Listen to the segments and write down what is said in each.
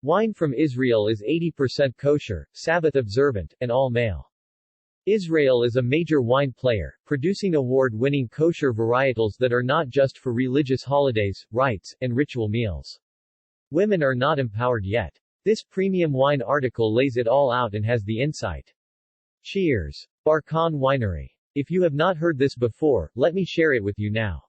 Wine from Israel is 80% kosher, Sabbath-Observant, and all-male. Israel is a major wine player, producing award-winning kosher varietals that are not just for religious holidays, rites, and ritual meals. Women are not empowered yet. This premium wine article lays it all out and has the insight. Cheers! Barkan Winery. If you have not heard this before, let me share it with you now.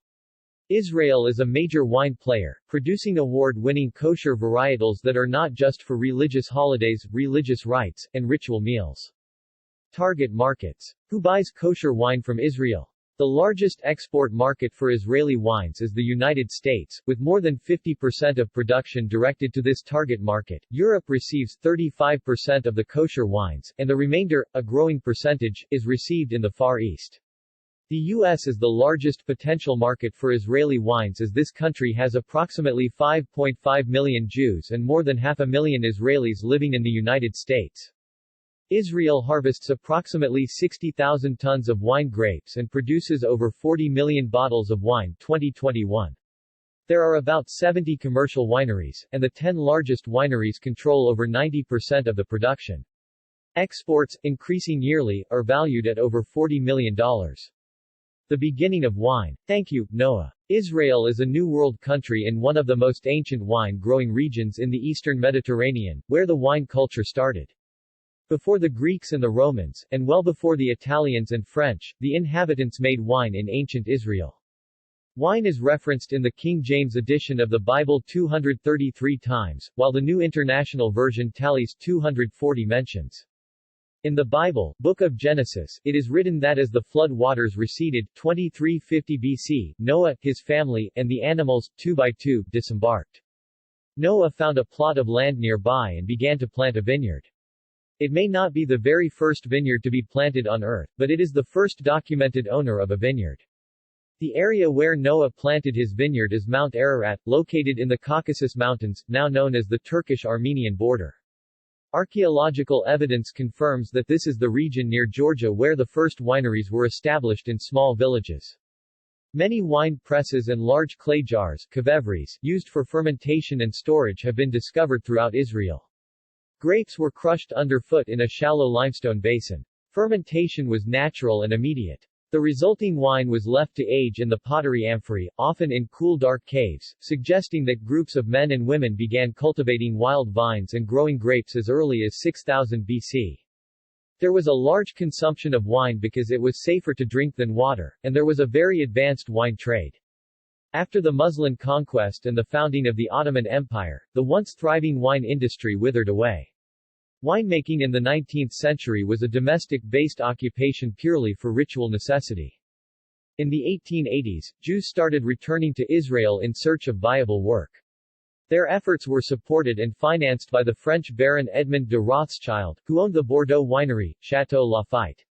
Israel is a major wine player, producing award-winning kosher varietals that are not just for religious holidays, religious rites, and ritual meals. Target markets. Who buys kosher wine from Israel? The largest export market for Israeli wines is the United States, with more than 50% of production directed to this target market. Europe receives 35% of the kosher wines, and the remainder, a growing percentage, is received in the Far East. The U.S. is the largest potential market for Israeli wines as this country has approximately 5.5 million Jews and more than 500,000 Israelis living in the United States. Israel harvests approximately 60,000 tons of wine grapes and produces over 40 million bottles of wine 2021. There are about 70 commercial wineries, and the 10 largest wineries control over 90% of the production. Exports, increasing yearly, are valued at over $40 million. The beginning of wine. Thank you, Noah. Israel is a New World country in one of the most ancient wine-growing regions in the eastern Mediterranean, where the wine culture started. Before the Greeks and the Romans, and well before the Italians and French, the inhabitants made wine in ancient Israel. Wine is referenced in the King James edition of the Bible 233 times, while the New International Version tallies 240 mentions. In the Bible, Book of Genesis, it is written that as the flood waters receded, 2350 BC, Noah, his family, and the animals, 2 by 2, disembarked. Noah found a plot of land nearby and began to plant a vineyard. It may not be the very first vineyard to be planted on earth, but it is the first documented owner of a vineyard. The area where Noah planted his vineyard is Mount Ararat, located in the Caucasus Mountains, now known as the Turkish-Armenian border. Archaeological evidence confirms that this is the region near Georgia where the first wineries were established in small villages. Many wine presses and large clay jars, kevevres, used for fermentation and storage have been discovered throughout Israel. Grapes were crushed underfoot in a shallow limestone basin. Fermentation was natural and immediate. The resulting wine was left to age in the pottery amphorae, often in cool dark caves, suggesting that groups of men and women began cultivating wild vines and growing grapes as early as 6000 BC. There was a large consumption of wine because it was safer to drink than water, and there was a very advanced wine trade. After the Muslim conquest and the founding of the Ottoman Empire, the once thriving wine industry withered away. Winemaking in the 19th century was a domestic-based occupation purely for ritual necessity. In the 1880s, Jews started returning to Israel in search of viable work. Their efforts were supported and financed by the French Baron Edmond de Rothschild, who owned the Bordeaux winery, Château Lafite.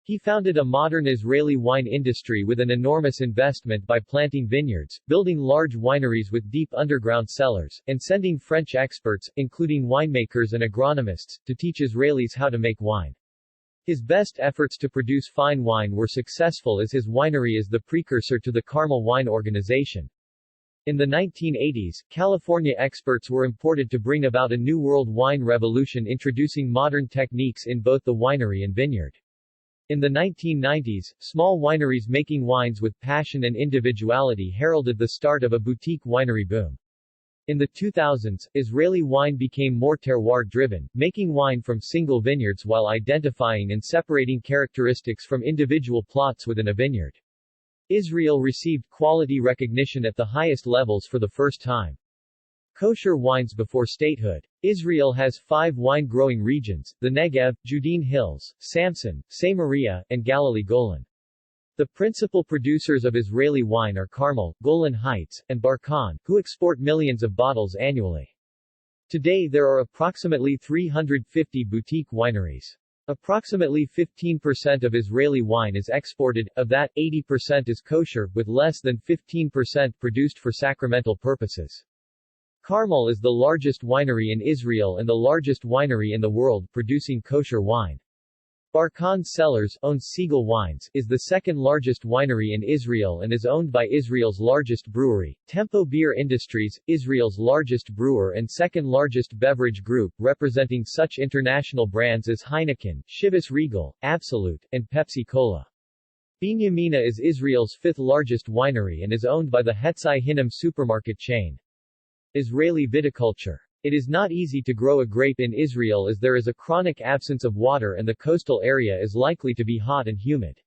He founded a modern Israeli wine industry with an enormous investment by planting vineyards, building large wineries with deep underground cellars, and sending French experts, including winemakers and agronomists, to teach Israelis how to make wine. His best efforts to produce fine wine were successful as his winery is the precursor to the Carmel Wine Organization. In the 1980s, California experts were imported to bring about a new world wine revolution introducing modern techniques in both the winery and vineyard. In the 1990s, small wineries making wines with passion and individuality heralded the start of a boutique winery boom. In the 2000s, Israeli wine became more terroir-driven, making wine from single vineyards while identifying and separating characteristics from individual plots within a vineyard. Israel received quality recognition at the highest levels for the first time. Kosher wines before statehood. Israel has 5 wine-growing regions, the Negev, Judean Hills, Samson, Samaria, and Galilee Golan. The principal producers of Israeli wine are Carmel, Golan Heights, and Barkan, who export millions of bottles annually. Today there are approximately 350 boutique wineries. Approximately 15% of Israeli wine is exported, of that, 80% is kosher, with less than 15% produced for sacramental purposes. Carmel is the largest winery in Israel and the largest winery in the world producing kosher wine. Barkan Cellars owns Siegel Wines, is the second largest winery in Israel and is owned by Israel's largest brewery, Tempo Beer Industries, Israel's largest brewer and second largest beverage group, representing such international brands as Heineken, Chivas Regal, Absolut, and Pepsi-Cola. Binyamina is Israel's fifth largest winery and is owned by the Hetzai Hinnom supermarket chain. Israeli viticulture. It is not easy to grow a grape in Israel as there is a chronic absence of water and the coastal area is likely to be hot and humid.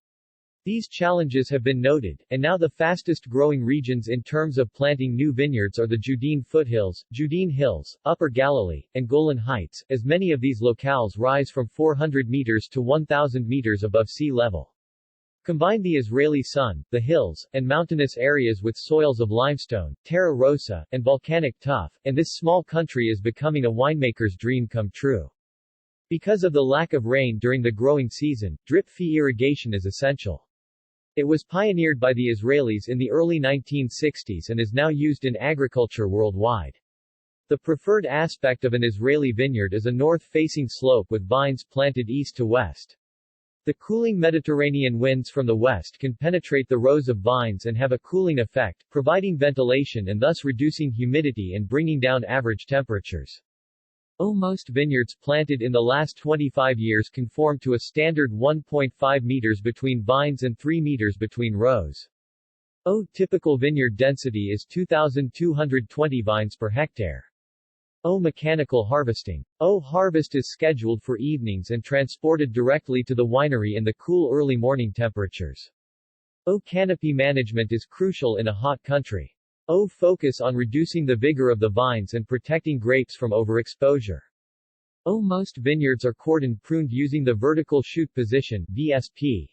These challenges have been noted, and now the fastest growing regions in terms of planting new vineyards are the Judean foothills, Judean Hills, Upper Galilee, and Golan Heights, as many of these locales rise from 400 meters to 1,000 meters above sea level. Combine the Israeli sun, the hills, and mountainous areas with soils of limestone, terra rossa, and volcanic tuff, and this small country is becoming a winemaker's dream come true. Because of the lack of rain during the growing season, drip-fee irrigation is essential. It was pioneered by the Israelis in the early 1960s and is now used in agriculture worldwide. The preferred aspect of an Israeli vineyard is a north-facing slope with vines planted east to west. The cooling Mediterranean winds from the west can penetrate the rows of vines and have a cooling effect, providing ventilation and thus reducing humidity and bringing down average temperatures. Most vineyards planted in the last 25 years conform to a standard 1.5 meters between vines and 3 meters between rows. Typical vineyard density is 2,220 vines per hectare. Mechanical harvesting. Harvest is scheduled for evenings and transported directly to the winery in the cool early morning temperatures. Canopy management is crucial in a hot country. Focus on reducing the vigor of the vines and protecting grapes from overexposure. Most vineyards are cordon-pruned using the vertical shoot position, VSP.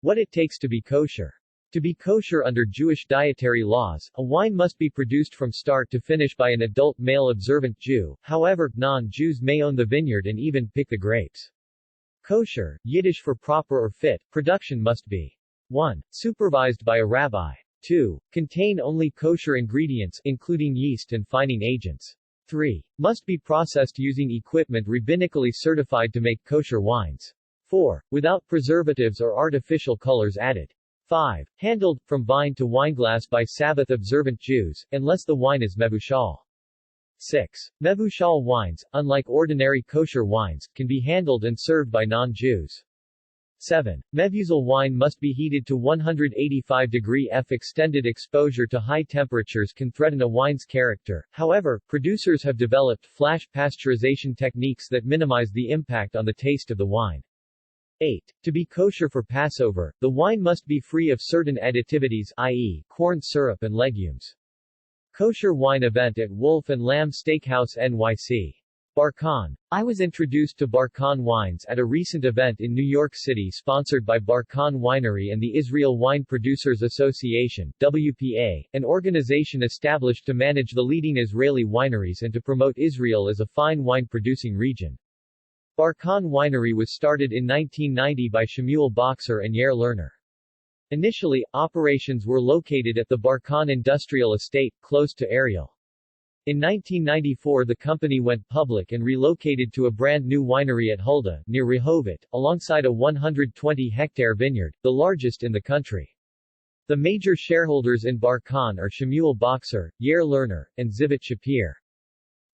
What it takes to be kosher. To be kosher under Jewish dietary laws, a wine must be produced from start to finish by an adult male observant Jew, however, non-Jews may own the vineyard and even pick the grapes. Kosher, Yiddish for proper or fit, production must be 1. Supervised by a rabbi. 2. Contain only kosher ingredients, including yeast and fining agents. 3. Must be processed using equipment rabbinically certified to make kosher wines. 4. Without preservatives or artificial colors added. 5. Handled, from vine to wineglass by Sabbath-observant Jews, unless the wine is mevushal. 6. Mevushal wines, unlike ordinary kosher wines, can be handled and served by non-Jews. 7. Mevusal wine must be heated to 185 degree F. Extended exposure to high temperatures can threaten a wine's character, however, producers have developed flash pasteurization techniques that minimize the impact on the taste of the wine. 8. To be kosher for Passover, the wine must be free of certain additivities, i.e., corn syrup and legumes. Kosher wine event at Wolf and Lamb Steakhouse NYC. Barkan. I was introduced to Barkan wines at a recent event in New York City sponsored by Barkan Winery and the Israel Wine Producers Association, WPA, an organization established to manage the leading Israeli wineries and to promote Israel as a fine wine-producing region. Barkan Winery was started in 1990 by Shemuel Boxer and Yair Lerner. Initially, operations were located at the Barkan Industrial Estate, close to Ariel. In 1994 the company went public and relocated to a brand new winery at Hulda, near Rehovot, alongside a 120-hectare vineyard, the largest in the country. The major shareholders in Barkan are Shemuel Boxer, Yair Lerner, and Zivit Shapir.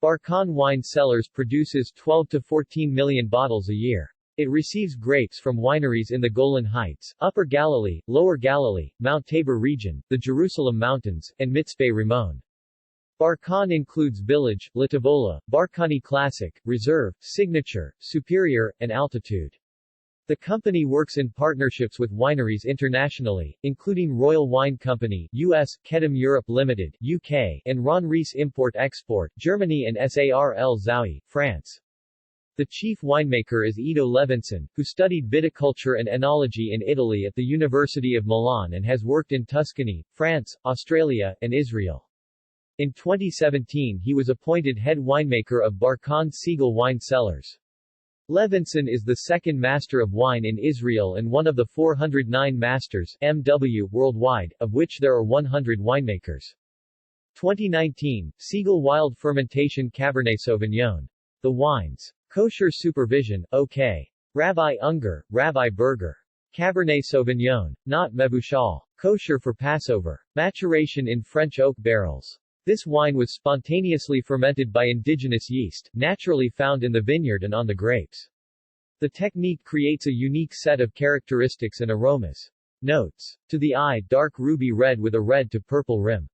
Barkan Wine Cellars produces 12 to 14 million bottles a year. It receives grapes from wineries in the Golan Heights, Upper Galilee, Lower Galilee, Mount Tabor region, the Jerusalem Mountains, and Mitzpeh Rimon. Barkan includes Village, Latavola, Barkani Classic, Reserve, Signature, Superior, and Altitude. The company works in partnerships with wineries internationally, including Royal Wine Company, US, Kedem Europe Limited, UK, and Ron Rees Import-Export, Germany and SARL Zawi, France. The chief winemaker is Ido Levinson, who studied viticulture and enology in Italy at the University of Milan and has worked in Tuscany, France, Australia, and Israel. In 2017 he was appointed head winemaker of Barkan Siegel Wine Cellars. Levinson is the second Master of Wine in Israel and one of the 409 Masters MW worldwide, of which there are 100 winemakers. 2019, Siegel Wild Fermentation Cabernet Sauvignon. The Wines. Kosher Supervision, OK. Rabbi Unger, Rabbi Burger. Cabernet Sauvignon, not Mebuchal. Kosher for Passover. Maturation in French oak barrels. This wine was spontaneously fermented by indigenous yeast, naturally found in the vineyard and on the grapes. The technique creates a unique set of characteristics and aromas. Notes. To the eye, dark ruby red with a red to purple rim.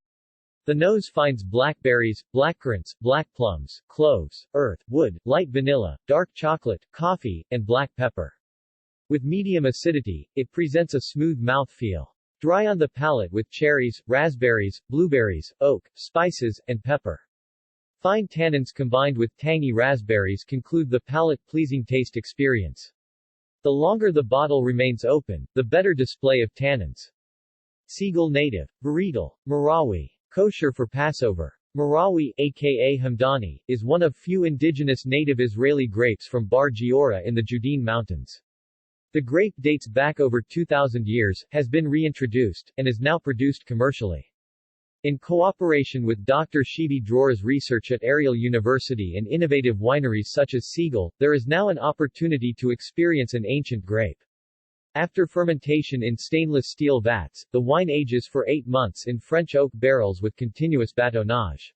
The nose finds blackberries, blackcurrants, black plums, cloves, earth, wood, light vanilla, dark chocolate, coffee, and black pepper. With medium acidity, it presents a smooth mouthfeel. Dry on the palate with cherries, raspberries, blueberries, oak, spices, and pepper. Fine tannins combined with tangy raspberries conclude the palate-pleasing taste experience. The longer the bottle remains open, the better display of tannins. Seagull native. Varietal. Marawi. Kosher for Passover. Marawi, aka Hamdani, is one of few indigenous native Israeli grapes from Bar Giora in the Judean Mountains. The grape dates back over 2,000 years, has been reintroduced, and is now produced commercially. In cooperation with Dr. Shibi Drora's research at Ariel University and innovative wineries such as Seagull, there is now an opportunity to experience an ancient grape. After fermentation in stainless steel vats, the wine ages for 8 months in French oak barrels with continuous batonnage.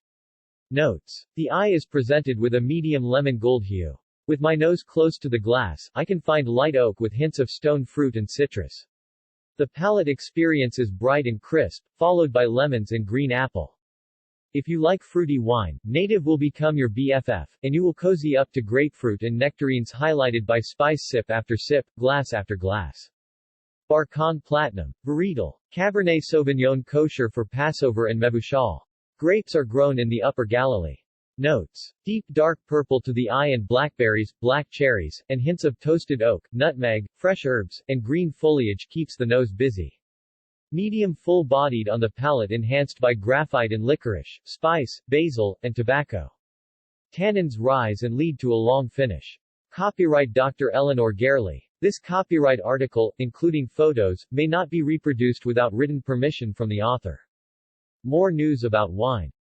Notes. The eye is presented with a medium lemon gold hue. With my nose close to the glass, I can find light oak with hints of stone fruit and citrus. The palate experience is bright and crisp, followed by lemons and green apple. If you like fruity wine, Native will become your BFF, and you will cozy up to grapefruit and nectarines highlighted by spice sip after sip, glass after glass. Barkhan Platinum. Varietal. Cabernet Sauvignon kosher for Passover and Mebuchal. Grapes are grown in the Upper Galilee. Notes. Deep dark purple to the eye and blackberries, black cherries, and hints of toasted oak, nutmeg, fresh herbs, and green foliage keeps the nose busy. Medium full-bodied on the palate enhanced by graphite and licorice, spice, basil, and tobacco. Tannins rise and lead to a long finish. Copyright Dr. Eleanor Gerley. This copyright article, including photos, may not be reproduced without written permission from the author. More news about wine.